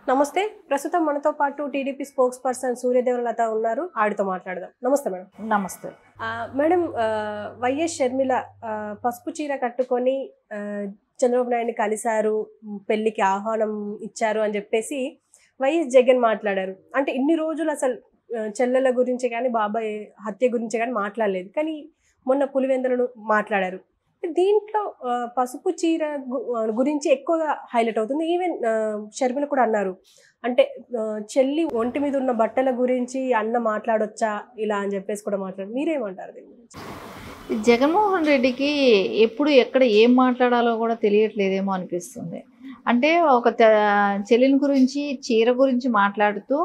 నమస్తే. ప్రస్తుతం మనతో పాటు టీడీపీ స్పోక్స్ పర్సన్ సూర్యదేవలత ఉన్నారు. ఆవిడతో మాట్లాడదాం. నమస్తే మేడం. నమస్తే. మేడం, వైఎస్ షర్మిల పసుపు చీర కట్టుకొని చంద్రబాబు నాయుడిని కలిశారు, పెళ్లికి ఆహ్వానం ఇచ్చారు అని చెప్పేసి వైఎస్ జగన్ మాట్లాడారు. అంటే ఇన్ని రోజులు అసలు చెల్లెల గురించి కానీ బాబాయ్ హత్య గురించి కానీ మాట్లాడలేదు. కానీ మొన్న పులివెందులను మాట్లాడారు. దీంట్లో పసుపు చీర గురించి ఎక్కువగా హైలైట్ అవుతుంది. ఈవెన్ షర్మిల కూడా అన్నారు, అంటే చెల్లి ఒంటి మీద ఉన్న బట్టల గురించి అన్న మాట్లాడొచ్చా ఇలా అని చెప్పేసి కూడా మాట్లాడు. మీరేమంటారు దీని గురించి? జగన్మోహన్ రెడ్డికి ఎప్పుడు ఎక్కడ ఏం మాట్లాడాలో కూడా తెలియట్లేదేమో అనిపిస్తుంది. అంటే ఒక చెల్లిని గురించి చీర గురించి మాట్లాడుతూ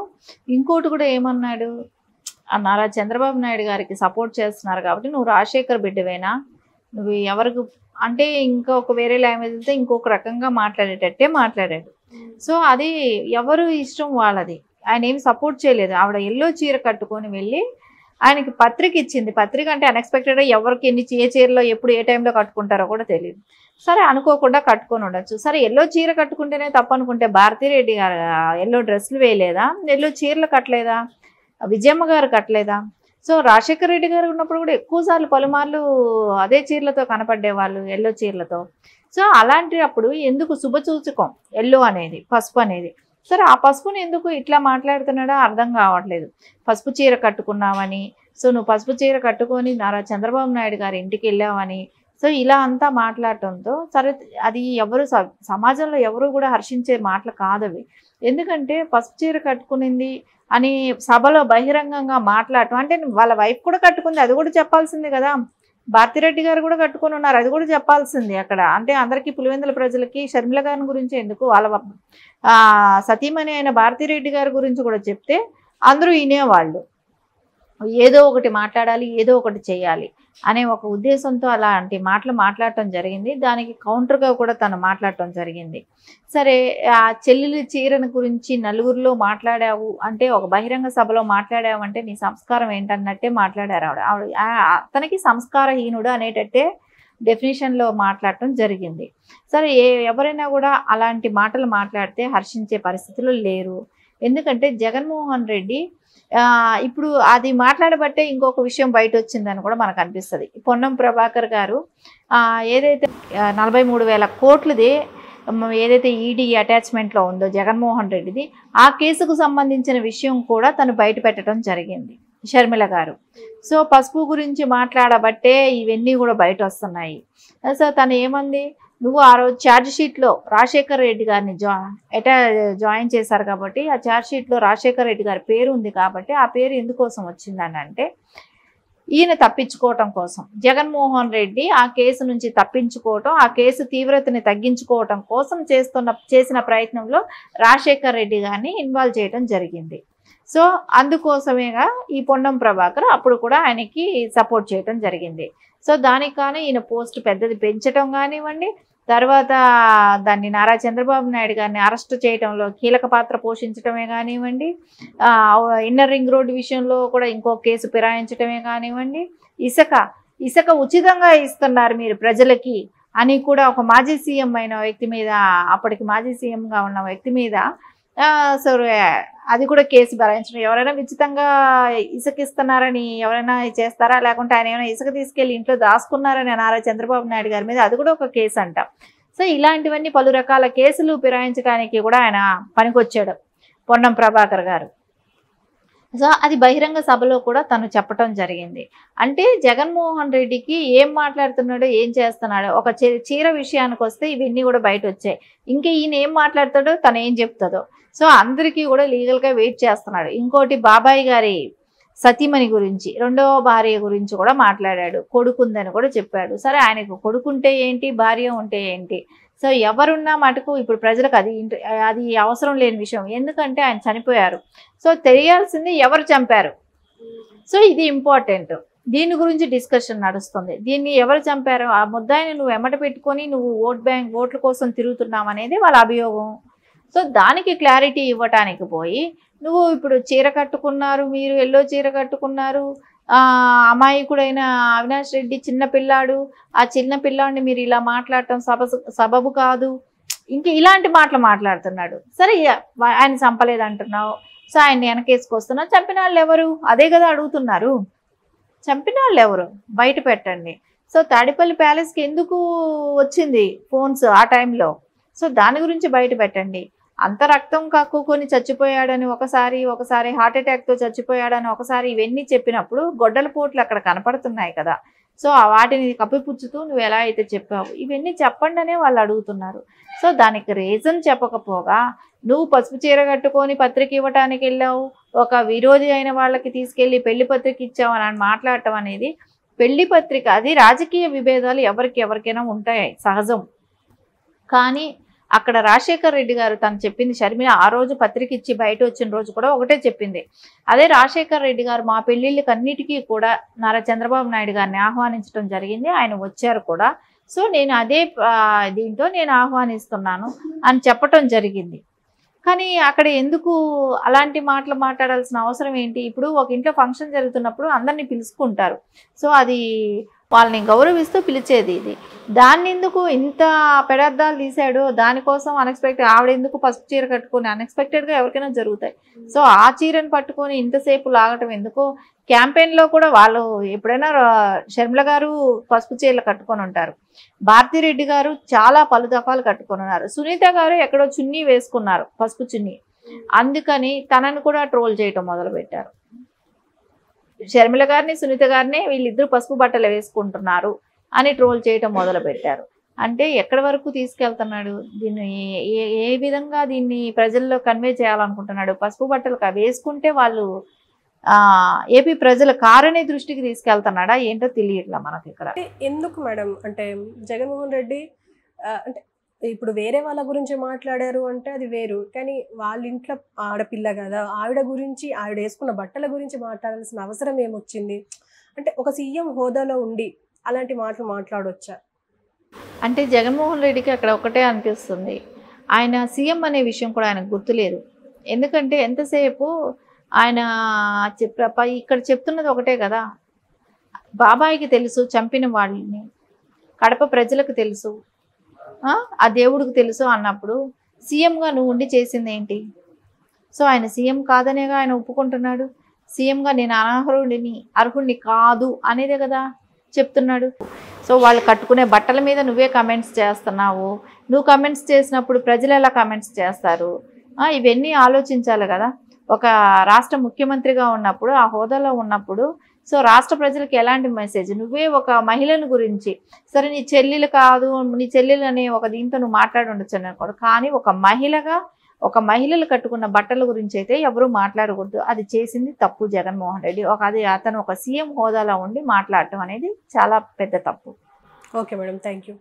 ఇంకోటి కూడా ఏమన్నాడు, నారా చంద్రబాబు నాయుడు గారికి సపోర్ట్ చేస్తున్నారు కాబట్టి నువ్వు రాజశేఖర్ బిడ్డవేనా, నువ్వు ఎవరికి అంటే ఇంకా ఒక వేరే లాంగ్వేజ్ అయితే ఇంకొక రకంగా మాట్లాడేటట్టే మాట్లాడాడు. సో అది ఎవరు ఇష్టం వాళ్ళది. ఆయన ఏమి సపోర్ట్ చేయలేదు. ఆవిడ ఎల్లో చీర కట్టుకొని వెళ్ళి ఆయనకి పత్రిక ఇచ్చింది. పత్రిక అంటే అన్ఎక్స్పెక్టెడ్గా ఎవరికి ఏ చీరలో ఎప్పుడు ఏ టైంలో కట్టుకుంటారో కూడా తెలియదు. సరే అనుకోకుండా కట్టుకొని ఉండొచ్చు. సరే ఎల్లో చీర కట్టుకుంటేనే తప్పు అనుకుంటే భారతిరెడ్డి గారు ఎల్లో డ్రెస్సులు వేయలేదా, ఎల్లో చీరలు కట్టలేదా, విజయమ్మ గారు కట్టలేదా? సో రాజశేఖర రెడ్డి గారు ఉన్నప్పుడు కూడా ఎక్కువసార్లు పలుమార్లు అదే చీరలతో కనపడేవాళ్ళు, ఎల్లో చీరలతో. సో అలాంటప్పుడు ఎందుకు శుభసూచకం ఎల్లో అనేది, పసుపు అనేది. సరే ఆ పసుపుని ఎందుకు ఇట్లా మాట్లాడుతున్నాడో అర్థం కావట్లేదు. పసుపు చీర కట్టుకున్నామని, సో నువ్వు పసుపు చీర కట్టుకొని నారా చంద్రబాబు నాయుడు గారి ఇంటికి వెళ్ళావని, సో ఇలా అంతా మాట్లాడటంతో సరే అది ఎవరు సమాజంలో ఎవరు కూడా హర్షించే మాటలు కాదవి. ఎందుకంటే పసుపు చీర కట్టుకునింది అని సభలో బహిరంగంగా మాట్లాడటం అంటే వాళ్ళ వైఫ్ కూడా కట్టుకుంది, అది కూడా చెప్పాల్సింది కదా. భారతిరెడ్డి గారు కూడా కట్టుకొని ఉన్నారు, అది కూడా చెప్పాల్సింది అక్కడ. అంటే అందరికీ పులివెందుల ప్రజలకి షర్మిల గారి గురించి ఎందుకు, వాళ్ళ సతీమణి అయిన భారతిరెడ్డి గారి గురించి కూడా చెప్తే అందరూ వినేవాళ్ళు. ఏదో ఒకటి మాట్లాడాలి, ఏదో ఒకటి చేయాలి అనే ఒక ఉద్దేశంతో అలాంటి మాటలు మాట్లాడటం జరిగింది. దానికి కౌంటర్గా కూడా తను మాట్లాడటం జరిగింది. సరే ఆ చెల్లెలి చీరను గురించి నలుగురిలో మాట్లాడావు అంటే, ఒక బహిరంగ సభలో మాట్లాడావు అంటే నీ సంస్కారం ఏంటన్నట్టే మాట్లాడారు ఆవిడ. అతనికి సంస్కారహీనుడు అనేటట్టే డెఫినేషన్లో మాట్లాడటం జరిగింది. సరే ఎవరైనా కూడా అలాంటి మాటలు మాట్లాడితే హర్షించే పరిస్థితులు లేరు. ఎందుకంటే జగన్మోహన్ రెడ్డి ఇప్పుడు అది మాట్లాడబట్టే ఇంకొక విషయం బయట వచ్చిందని కూడా మనకు అనిపిస్తుంది. పొన్నం ప్రభాకర్ గారు ఏదైతే 43,000 కోట్లది ఏదైతే ఈడీ అటాచ్మెంట్లో ఉందో జగన్మోహన్ రెడ్డిది, ఆ కేసుకు సంబంధించిన విషయం కూడా తను బయట పెట్టడం జరిగింది షర్మిల గారు. సో పసుపు గురించి మాట్లాడబట్టే ఇవన్నీ కూడా బయట వస్తున్నాయి. సో తను ఏమంది, నువ్వు ఆ రోజు ఛార్జ్ షీట్లో రాజశేఖర్ రెడ్డి గారిని జాయిన్ చేశారు కాబట్టి ఆ ఛార్జ్ షీట్లో రాజశేఖర్ రెడ్డి గారి పేరు ఉంది కాబట్టి ఆ పేరు ఎందుకోసం వచ్చిందని అంటే, ఈయన తప్పించుకోవటం కోసం, జగన్మోహన్ రెడ్డి ఆ కేసు నుంచి తప్పించుకోవటం, ఆ కేసు తీవ్రతని తగ్గించుకోవటం కోసం చేసిన ప్రయత్నంలో రాజశేఖర్ రెడ్డి గారిని ఇన్వాల్వ్ చేయడం జరిగింది. సో అందుకోసమేగా ఈ పొన్నం ప్రభాకర్ అప్పుడు కూడా ఆయనకి సపోర్ట్ చేయడం జరిగింది. సో దానికి కానీ ఈయన పోస్ట్ పెద్దది పెంచడం కానివ్వండి, తర్వాత దాన్ని నారా చంద్రబాబు నాయుడు గారిని అరెస్ట్ చేయడంలో కీలక పాత్ర పోషించడమే కానివ్వండి, ఇన్నర్ రింగ్ రోడ్డు విషయంలో కూడా ఇంకో కేసు ఫిరాయించడమే కానివ్వండి, ఇసుక ఉచితంగా ఇస్తున్నారు మీరు ప్రజలకి అని కూడా ఒక మాజీ సీఎం అయిన వ్యక్తి మీద, అప్పటికి మాజీ సీఎంగా ఉన్న వ్యక్తి మీద సో అది కూడా కేసు భరాయించడం. ఎవరైనా ఉచితంగా ఇసుక ఇస్తున్నారని ఎవరైనా చేస్తారా, లేకుంటే ఆయన ఏమైనా ఇసుక తీసుకెళ్ళి ఇంట్లో దాచుకున్నారని నారా చంద్రబాబు నాయుడు గారి మీద, అది కూడా ఒక కేసు అంట. సో ఇలాంటివన్నీ పలు రకాల కేసులు ఫిరాయించడానికి కూడా ఆయన పనికొచ్చాడు పొన్నం ప్రభాకర్ గారు. సో అది బహిరంగ సభలో కూడా తను చెప్పటం జరిగింది. అంటే జగన్మోహన్ రెడ్డికి ఏం మాట్లాడుతున్నాడో ఏం చేస్తున్నాడో, ఒక చీర విషయానికి వస్తే ఇవన్నీ కూడా బయట వచ్చాయి. ఇంకా ఈయన ఏం మాట్లాడతాడో తను ఏం చెప్తుందో, సో అందరికీ కూడా లీగల్గా వెయిట్ చేస్తున్నాడు. ఇంకోటి బాబాయ్ గారి సతీమణి గురించి, రెండవ భార్య గురించి కూడా మాట్లాడాడు. కొడుకుందని కూడా చెప్పాడు. సరే ఆయనకు కొడుకుంటే ఏంటి, భార్య ఉంటే ఏంటి, సో ఎవరున్నా మటుకు ఇప్పుడు ప్రజలకు అది అవసరం లేని విషయం. ఎందుకంటే ఆయన చనిపోయారు. సో తెలియాల్సింది ఎవరు చంపారు. సో ఇది ఇంపార్టెంట్. దీని గురించి డిస్కషన్ నడుస్తుంది. దీన్ని ఎవరు చంపారు, ఆ ముద్దాయిని నువ్వు ఎమ్మట పెట్టుకొని నువ్వు ఓట్ల కోసం తిరుగుతున్నావు అనేది వాళ్ళ అభియోగం. సో దానికి క్లారిటీ ఇవ్వటానికి పోయి నువ్వు ఇప్పుడు చీర కట్టుకున్నారు, మీరు ఎల్లో చీర కట్టుకున్నారు, అమాయకుడైన అవినాష్ రెడ్డి చిన్న పిల్లాడు, ఆ చిన్న పిల్లాడిని మీరు ఇలా మాట్లాడటం సబబు కాదు ఇంక ఇలాంటి మాటలు మాట్లాడుతున్నాడు. సరే ఆయన చంపలేదు అంటున్నావు, సో ఆయన వెనకేసుకొస్తున్నావు, చంపిన వాళ్ళు ఎవరు అదే కదా అడుగుతున్నారు. చంపిన వాళ్ళు ఎవరు బయట పెట్టండి. సో తాడేపల్లి ప్యాలెస్కి ఎందుకు వచ్చింది ఫోన్స్ ఆ టైంలో, సో దాని గురించి బయట పెట్టండి. అంత రక్తం కక్కుకొని చచ్చిపోయాడని ఒకసారి హార్ట్ అటాక్తో చచ్చిపోయాడని ఒకసారి, ఇవన్నీ చెప్పినప్పుడు గొడ్డల పోట్లు అక్కడ కనపడుతున్నాయి కదా. సో వాటిని కప్పిపుచ్చుతూ నువ్వు ఎలా అయితే చెప్పావు, ఇవన్నీ చెప్పండి అనే వాళ్ళు అడుగుతున్నారు. సో దానికి రీజన్ చెప్పకపోగా నువ్వు పసుపు చీర కట్టుకొని పత్రిక ఇవ్వటానికి వెళ్ళావు, ఒక విరోధి అయిన వాళ్ళకి తీసుకెళ్ళి పెళ్లి పత్రిక ఇచ్చావు అని మాట్లాడటం అనేది, పెళ్లి పత్రిక అది రాజకీయ విభేదాలు ఎవరికైనా ఉంటాయి సహజం. కానీ అక్కడ రాజశేఖర్ రెడ్డి గారు తను చెప్పింది, షర్మిల ఆ రోజు పత్రిక ఇచ్చి బయట వచ్చిన రోజు కూడా ఒకటే చెప్పింది. అదే రాజశేఖర్ రెడ్డి గారు మా పెళ్లిళ్ళకి అన్నిటికీ కూడా నారా చంద్రబాబు నాయుడు గారిని ఆహ్వానించడం జరిగింది, ఆయన వచ్చారు కూడా. సో నేను అదే దీంతో నేను ఆహ్వానిస్తున్నాను అని చెప్పటం జరిగింది. కానీ అక్కడ ఎందుకు అలాంటి మాటలు మాట్లాడాల్సిన అవసరం ఏంటి? ఇప్పుడు ఒక ఇంట్లో ఫంక్షన్ జరుగుతున్నప్పుడు అందరినీ పిలుచుకుంటారు, సో అది వాళ్ళని గౌరవిస్తూ పిలిచేది. ఇది దాన్ని ఎందుకు ఇంత పెడార్థాలు తీశాడు, దానికోసం అన్ఎక్స్పెక్టెడ్ ఆవిడ ఎందుకు పసుపు చీర కట్టుకొని, అన్ఎక్స్పెక్టెడ్గా ఎవరికైనా జరుగుతాయి, సో ఆ చీరను పట్టుకొని ఇంతసేపు లాగటం ఎందుకు? క్యాంపెయిన్లో కూడా వాళ్ళు ఎప్పుడైనా షర్మిల గారు పసుపు చీరలు కట్టుకొని ఉంటారు, భారతిరెడ్డి గారు చాలా పలు దఫాలు కట్టుకొని ఉన్నారు, సునీత గారు ఎక్కడో చున్నీ వేసుకున్నారు పసుపు చున్నీ, అందుకని తనను కూడా ట్రోల్ చేయటం మొదలుపెట్టారు. షర్మిల గారిని సునీత గారిని వీళ్ళిద్దరూ పసుపు బట్టలు వేసుకుంటున్నారు అని ట్రోల్ చేయటం మొదలుపెట్టారు. అంటే ఎక్కడి వరకు తీసుకెళ్తున్నాడు దీన్ని, ఏ విధంగా దీన్ని ప్రజల్లో కన్వే చేయాలనుకుంటున్నాడు? పసుపు బట్టలు వేసుకుంటే వాళ్ళు ఏపీ ప్రజల కారణి దృష్టికి తీసుకెళ్తున్నాడా ఏంటో తెలియట్లా మనకి ఇక్కడ. ఎందుకు మేడం అంటే జగన్మోహన్ రెడ్డి అంటే ఇప్పుడు వేరే వాళ్ళ గురించి మాట్లాడారు అంటే అది వేరు, కానీ వాళ్ళ ఇంట్లో ఆడపిల్ల కదా, ఆవిడ గురించి ఆవిడ వేసుకున్న బట్టల గురించి మాట్లాడాల్సిన అవసరం ఏమొచ్చింది? అంటే ఒక సీఎం హోదాలో ఉండి అలాంటి మాటలు మాట్లాడొచ్చా? అంటే జగన్మోహన్ రెడ్డికి అక్కడ ఒకటే అనిపిస్తుంది, ఆయన సీఎం అనే విషయం కూడా ఆయనకు గుర్తులేదు. ఎందుకంటే ఎంతసేపు ఆయన ఇక్కడ చెప్తున్నది ఒకటే కదా, బాబాయికి తెలుసు చంపిన వాళ్ళని, కడప ప్రజలకు తెలుసు, ఆ దేవుడికి తెలుసు అన్నప్పుడు సీఎంగా నువ్వు ఉండి చేసింది ఏంటి? సో ఆయన సీఎం కాదనేగా ఆయన ఒప్పుకుంటున్నాడు. సీఎంగా నేను అర్హుడిని కాదు అనేదే కదా చెప్తున్నాడు. సో వాళ్ళు కట్టుకునే బట్టల మీద నువ్వే కమెంట్స్ చేస్తున్నావు, నువ్వు కమెంట్స్ చేసినప్పుడు ప్రజలు ఎలా కమెంట్స్ చేస్తారు? ఇవన్నీ ఆలోచించాలి కదా. ఒక రాష్ట్ర ముఖ్యమంత్రిగా ఉన్నప్పుడు, ఆ హోదాలో ఉన్నప్పుడు, సో రాష్ట్ర ప్రజలకు ఎలాంటి మెసేజ్? నువ్వే ఒక మహిళల గురించి, సరే నీ చెల్లెలు కాదు, నీ చెల్లెలు అనే ఒక దీంతో నువ్వు మాట్లాడి ఉండొచ్చు అనుకోడు, కానీ ఒక మహిళగా ఒక మహిళలు కట్టుకున్న బట్టల గురించి అయితే ఎవరు మాట్లాడకూడదు. అది చేసింది తప్పు జగన్మోహన్ రెడ్డి. అతను ఒక సీఎం హోదాలో ఉండి మాట్లాడటం అనేది చాలా పెద్ద తప్పు. Okay madam, thank you.